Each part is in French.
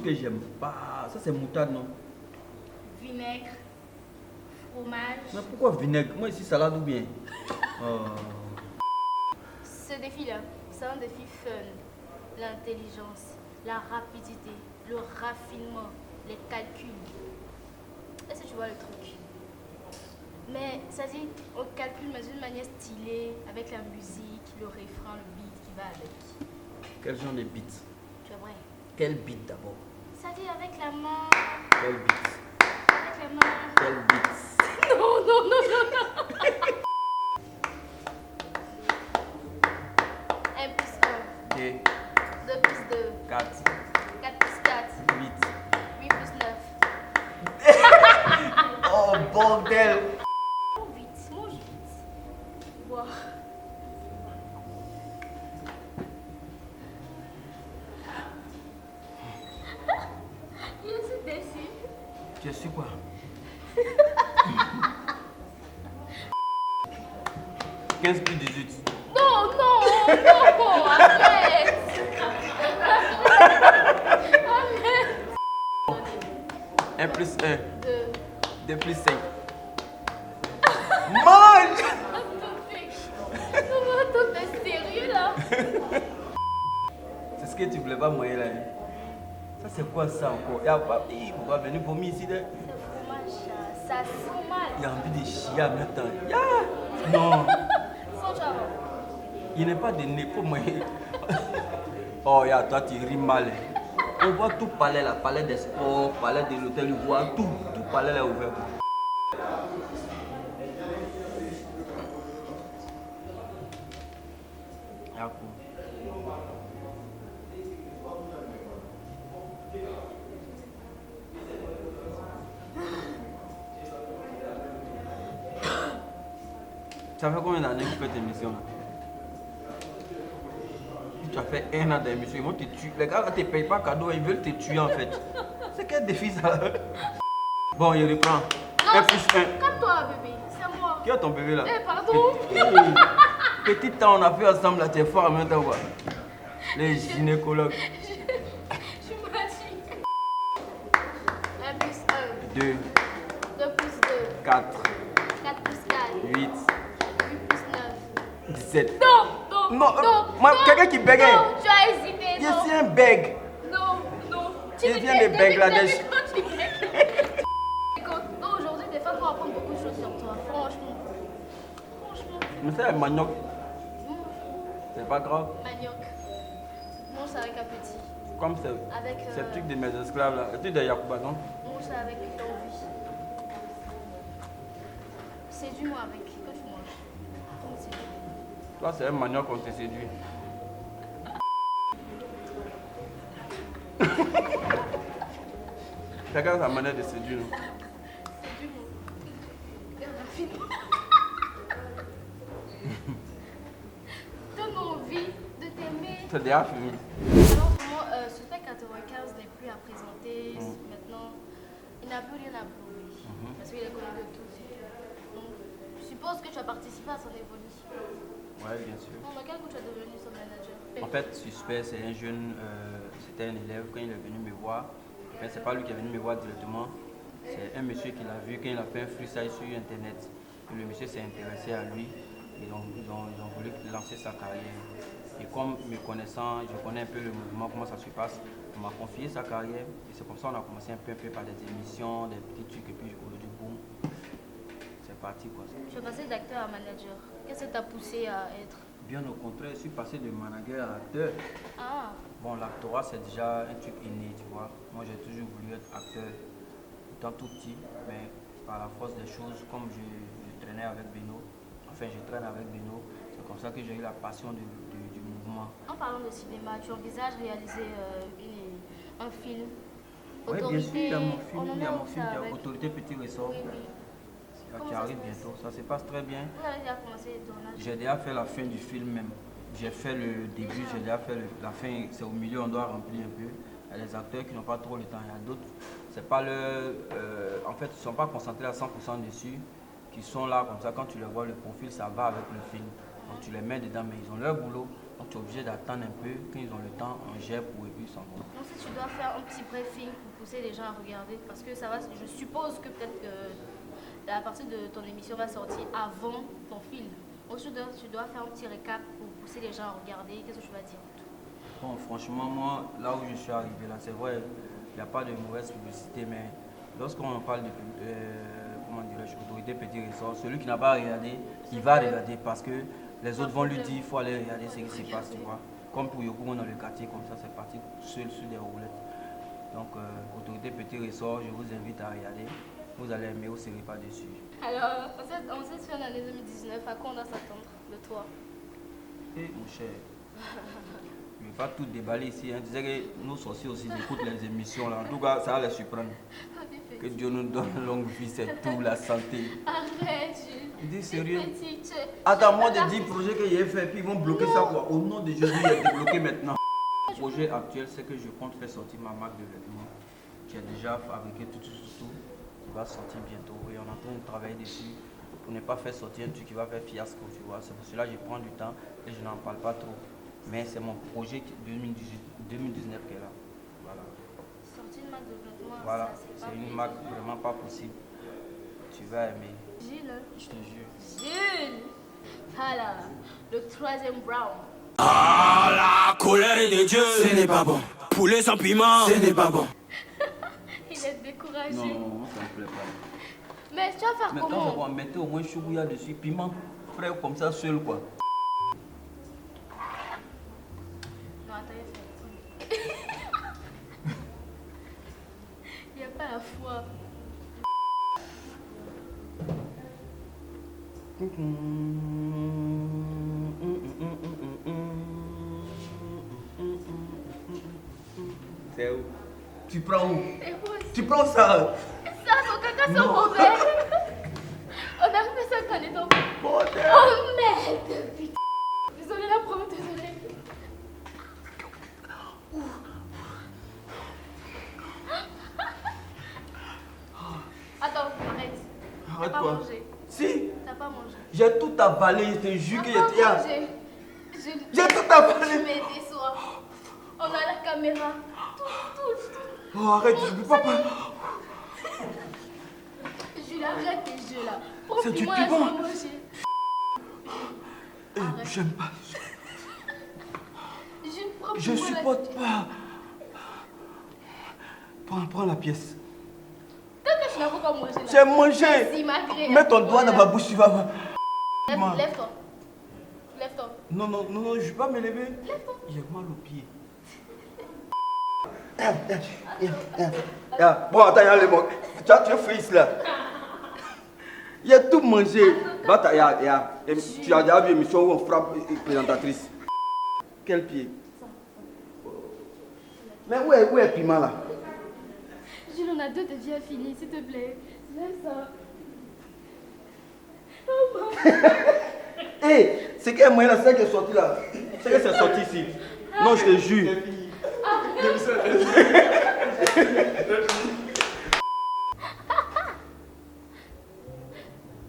que j'aime pas. Ça, c'est moutarde, non? Vinaigre, fromage. Mais pourquoi vinaigre? Moi, ici, salade ou bien? Ce défi-là, c'est un défi fun. L'intelligence, la rapidité, le raffinement, les calculs. Est-ce que tu vois le truc? Mais ça dit, on calcule mais d'une manière stylée, avec la musique, le refrain, le beat qui va avec. Quel genre de beat? Tu vois vrai? Quel beat d'abord? Ça dit avec la main. Quel beat? Avec la main. Quel beat? Non, non, non, non, non. 1 plus 1. 2, 2 plus 2. 4, 4 plus 4. 8. 8 plus 9. Oh, bordel! Mange vite. Boire. Il est si déçu. Tu es sûr quoi? 15 plus 18. Non, non, non, arrête. Arrête. 1 plus 1. 2. 2 plus 5. Mange! Attends, t'es sérieux là? C'est ce que tu voulais pas manger là. Hein? Ça c'est quoi ça encore? Il y a pas. Il faut pas venir vomir ici. Là. C'est fromage, ça sent mal. Il a envie de chier en même temps. Yeah! Non! Sans genre. Il n'est pas de nez pour moi. Oh, yeah, toi tu ris mal. Hein. On voit tout palais là, palais des sports, palais de l'hôtel Ivoire, tout palais là ouvert. Ah, cool. Ça fait combien d'années que tu fais tes missions là? Tu as fait 1 an d'émission, ils vont te tuer. Les gars là ne te payent pas cadeau, ils veulent te tuer en fait. C'est quel défi ça? Bon, il reprend. 1 plus 1. Calme-toi, bébé, c'est moi. Qui a ton bébé là? Eh, pardon. Petit temps on a fait ensemble là, t'es fort en même temps quoi. Les gynécologues. Je suis fatiguée. 1 plus 1. 2, 2 plus 2. 4, 4 plus 4. 8, 8 plus 9. 17. Non, non, Non, non. moi, non, quelqu'un qui bégaye. Non, tu as hésité. Je Non, suis un bègue. non, non. Je viens de Bangladesh. Écoute, aujourd'hui, des femmes vont apprendre beaucoup de choses sur toi. Franchement. Franchement. Mais c'est un manioc. C'est pas grave. Manioc. Mange ça avec appétit. Comme c'est Avec. c'est le truc de mes esclaves là. Le truc de Yacouba, non? Mange ça avec envie. Séduis-moi avec. Que tu manges. Comment c'est? Toi, c'est un manioc qu'on te séduit. Regarde sa manière de séduire. Non? Séduis-moi. Regarde la fille. Donne envie de t'aimer. C'est déjà fini. Alors, vraiment, ce fait 95 n'est plus à présenter. Maintenant, il n'a plus rien à prouver. Parce qu'il est connu de tous. Donc, je suppose que tu as participé à son évolution. Ouais, bien sûr. Dans quel coup tu es devenu son manager? En fait, Suspect, c'est un jeune, c'était un élève. Quand il est venu me voir, mais c'est pas lui qui est venu me voir directement. C'est un monsieur qui l'a vu quand il a fait un freestyle sur internet. Et le monsieur s'est intéressé à lui. Et donc, ils ont voulu lancer sa carrière. Et comme me connaissant, je connais un peu le mouvement, comment ça se passe, on m'a confié sa carrière. Et c'est comme ça qu'on a commencé un peu par des émissions, des petits trucs. Et puis aujourd'hui, boum, c'est parti quoi. Tu es passé d'acteur à manager. Qu'est-ce qui t'a poussé à être? Bien au contraire, je suis passé de manager à acteur. Ah, Bon, l'actorat, c'est déjà un truc inné, tu vois. Moi, j'ai toujours voulu être acteur, étant tout petit, mais par la force des choses, comme je traînais avec Beno, enfin, je traîne avec Beno, c'est comme ça que j'ai eu la passion du mouvement. en parlant de cinéma, tu envisages réaliser un film? Oui, bien sûr, il y a mon on film, en il y a est mon où, film, ça, il y a avec? Autorité Petit Ressort, Oui, oui. Comment qui ça arrive se passe? bientôt. Ça se passe très bien. Vous avez déjà commencé le tournage? J'ai déjà fait la fin du film même. J'ai fait le début, j'ai déjà fait la fin, c'est au milieu, on doit remplir un peu. Il y a des acteurs qui n'ont pas trop le temps, il y a d'autres, c'est pas en fait, ils ne sont pas concentrés à 100% dessus, qui sont là comme ça, quand tu les vois, le profil, ça va avec le film. Donc tu les mets dedans, mais ils ont leur boulot. Donc tu es obligé d'attendre un peu. Quand ils ont le temps, on gère pour et puis ils s'en vont. Donc si tu dois faire un petit briefing pour pousser les gens à regarder, parce que ça va, je suppose que peut-être que la partie de ton émission va sortir avant ton film. Donc tu dois faire un petit récap pour pousser les gens à regarder. Qu'est-ce que tu vas dire? Bon, franchement, moi, là où je suis arrivé, là, c'est vrai, il n'y a pas de mauvaise publicité, mais lorsqu'on parle de comment dirais-je, autorité petit ressort, celui qui n'a pas regardé, il va regarder parce que les autres vont lui dire il faut aller regarder ce qui se passe, tu vois. Comme pour Yoko, dans le quartier, comme ça, c'est parti seul sur des roulettes. Donc, autorité petit ressort, je vous invite à regarder. Vous allez aimer, vous ne serez pas déçus. Alors, on s'est fait en année 2019, à quoi on doit s'attendre de toi? Et mon cher, je ne vais pas tout déballer ici. Hein. Je disais que nos sorciers aussi écoutent les émissions là. En tout cas, ça va les surprendre. Que Dieu nous donne longue vie, c'est tout, la santé. Arrête, dis sérieux. petite. Attends, moi de 10 projets que j'ai fait, puis ils vont bloquer ça quoi. Au nom de Jésus, il est débloqué maintenant. Le projet actuel, c'est que je compte faire sortir ma marque de vêtements. J'ai déjà fabriqué tout, qui va sortir bientôt. Et on est en train de travailler dessus pour ne pas faire sortir un truc qui va faire fiasco, tu vois. C'est pour cela que je prends du temps et je n'en parle pas trop. Mais c'est mon projet 2019 qui est là. Voilà. Sortir une marque de vêtements, Voilà, ça, c'est une marque vraiment pas possible. Tu vas aimer. Gilles, Je te jure. Gilles. Voilà, le troisième round. Ah, la colère de Dieu, ce n'est pas bon. Poulet sans piment, ce n'est pas bon. Il est découragé. Non, ça ne me plaît pas. Mais tu vas faire Mais comment? quand on va mettre au moins choubouya dessus, piment, frais comme ça seul quoi. Non, attends, il y a il n'y a pas la foi. C'est où? Tu prends où? Et moi aussi. Tu prends ça? Ça, son caca, c'est mauvais. On a fait ça quand on est enfant. Bordel. Oh merde, putain. Désolée, la promo, désolée. Attends, arrête. Arrête T'as pas quoi? mangé. Si, T'as pas mangé. j'ai tout avalé, je te jure T'as qu'il pas y a. mangé. J'ai tout avalé. Je me déçois. On a la caméra. Tout. Oh, arrête, je ne peux pas. Jules, arrête tes jeux là. C'est du Profite-moi, je piment. vais manger. Arrête. J'aime pas. Jules, prends Je supporte pas. Prends la pièce. Tant que tu n'as pas mangé là. J'ai mangé. Si, malgré. Mets ton doigt dans ma bouche, tu vas voir. Lève-toi. Lève-toi. Non, je ne vais pas me lever. J'ai mal au pied. Bon, attends, il y a le mot. Tu es fils là. Il a tout mangé. Tu as déjà vu une émission où on frappe une présentatrice. Quel pied? Mais où est Piment là? Jules, on a deux de vie à finir, s'il te plaît. Lève ça. Oh mon. Hé, c'est quel moyen là? C'est qui est sorti là? C'est que c'est sorti ici. Non, je te jure.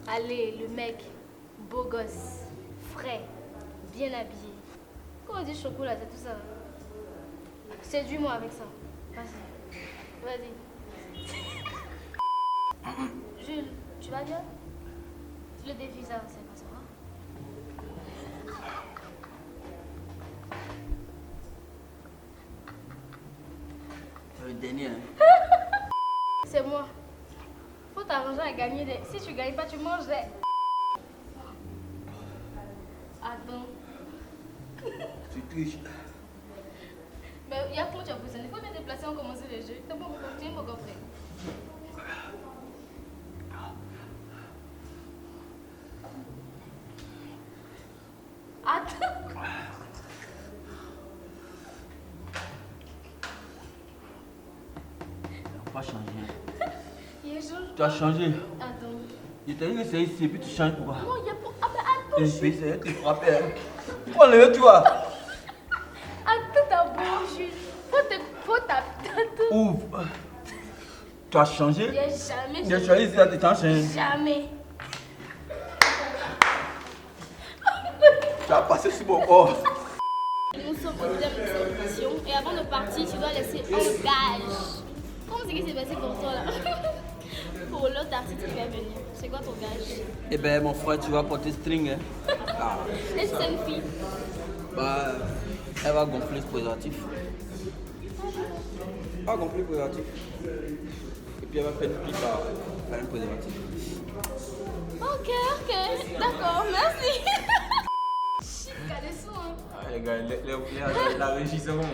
Allez, le mec, beau gosse, frais, bien habillé. Quand on dit chocolat, c'est tout ça. Séduis-moi avec ça. Vas-y. Jules, tu vas bien? Le défi, ça, c'est pas ça. C'est le dernier. C'est moi. Faut t'arranger à gagner des... Si tu gagnes pas, tu manges des... Attends. Tu triches. Mais il y a comment tu as posé. Il faut te déplacer, on commence les jeux. T'as pas beaucoup, tu es pas compris. Attends. On va changer. Il est chaud. Tu as changé. Attends. Je t'ai dit que c'est ici et puis tu changes pourquoi? Non, il y a pas... Ah, mais attends. Et puis c'est tu frappes. Prends le, tu vois. Attends ta bouche, Jules. Faut ta... Ouvre. Tu as changé? Jamais. J'ai choisi ici, tu as changé. Jamais. Tu as passé sur mon corps. Nous sommes au thème de cette émission et avant de partir, tu dois laisser un gage. Comment c'est qui s'est passé pour toi là? Pour l'autre artiste qui va venir. C'est quoi ton gage? Eh ben mon frère, tu vas porter string. Hein. Ah. Et c'est une fille. Bah, elle va gonfler ce préservatif. Elle va gonfler le préservatif. Et puis elle va faire une pipe par un préservatif. Ok, d'accord, merci. Chic, cadeau, hein. Ah, les gars, la régie, c'est bon.